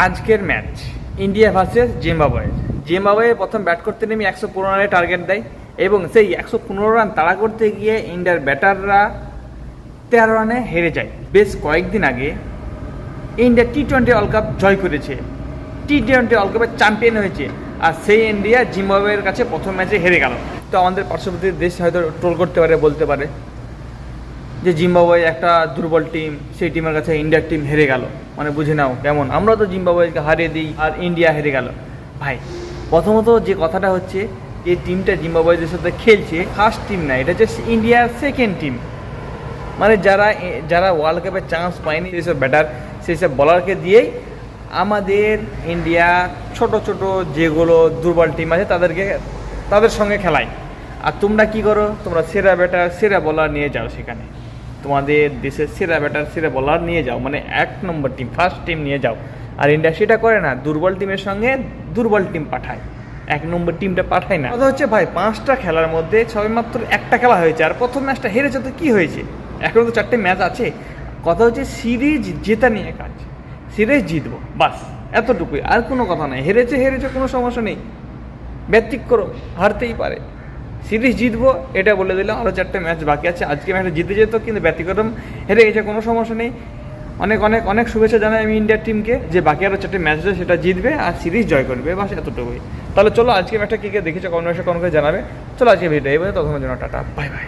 আজকের match India versus Zimbabwe. Zimbabwe প্রথম bat করতে নেমে 115 রানের টার্গেট দেয় এবং সেই 115 রান তাড়া করতে গিয়ে ইন্ডিয়ার ব্যাটাররা 13 রানে হেরে যায়। বেশ কয়েকদিন আগে ইন্ডিয়া টি-20 ওয়ার্ল্ড কাপ জয় করেছে, টি-20 ওয়ার্ল্ড কাপের চ্যাম্পিয়ন হয়েছে, আর সেই ইন্ডিয়া জিম্বাবুয়ের কাছে প্রথম ম্যাচে হেরে গেল। তো আমাদের পার্শ্ববর্তী দেশ হয়তো ট্রোল করতে পারে, বলতে পারে যে জিম্বাবুয়ে একটা দুর্বল টিম, সেই টিমের কাছে ইন্ডিয়ার টিম হেরে গেল, মানে বুঝে নাও কেমন। আমরা তো জিম্বাবুয়েকে হারিয়ে দিই আর ইন্ডিয়া হেরে গেল। ভাই প্রথমত যে কথাটা হচ্ছে, যে টিমটা জিম্বাবুয়ের সাথে খেলছে ফার্স্ট টিম না, এটা হচ্ছে ইন্ডিয়ার সেকেন্ড টিম। মানে যারা ওয়ার্ল্ড কাপের চান্স পায়নি সেই সব ব্যাটার, সেই সব বলারকে দিয়েই আমাদের ইন্ডিয়া ছোট ছোট যেগুলো দুর্বল টিম আছে তাদের সঙ্গে খেলায়। আর তোমরা কি করো, তোমরা সেরা ব্যাটার সেরা বলার নিয়ে যাও, সেখানে তোমাদের দেশের সেরা ব্যাটার সেরা বলার নিয়ে যাও, মানে 1 নম্বর টিম ফার্স্ট টিম নিয়ে যাও। আর ইন্ডিয়া সেটা করে না, দুর্বল টিমের সঙ্গে দুর্বল টিম পাঠায়, 1 নম্বর টিমটা পাঠায় না। কথা হচ্ছে ভাই 5টা খেলার মধ্যে সবেমাত্র একটা খেলা হয়েছে, আর প্রথম ম্যাচটা হেরেছে, তো কী হয়েছে? এখনও তো 4টে ম্যাচ আছে। কথা হচ্ছে সিরিজ জেতা নিয়ে কাজ, সিরিজ জিতবো বাস, এতটুকুই, আর কোনো কথা নাই। হেরেছে কোনো সমস্যা নেই, ব্যতিক্রম হারতেই পারে, সিরিজ জিতবো এটা বলে দিলাম। আরও 4টে ম্যাচ বাকি আছে, আজকে ম্যাচটা জিতে যেত, কিন্তু ব্যতিক্রম হেরে গেছে, কোনো সমস্যা নেই। অনেক অনেক অনেক শুভেচ্ছা জানাই আমি ইন্ডিয়ার টিমকে, যে বাকি আরও 4টে ম্যাচ আছে সেটা জিতবে আর সিরিজ জয় করবে, বাস এতটুকুই। তাহলে চলো আজকে ম্যাচটা কে দেখেছো কমেন্ট বক্সে কমেন্ট করে জানাবে। চলো আজকে ভিডিও এই বলে, তখন জন্য টাটা, বাই বাই।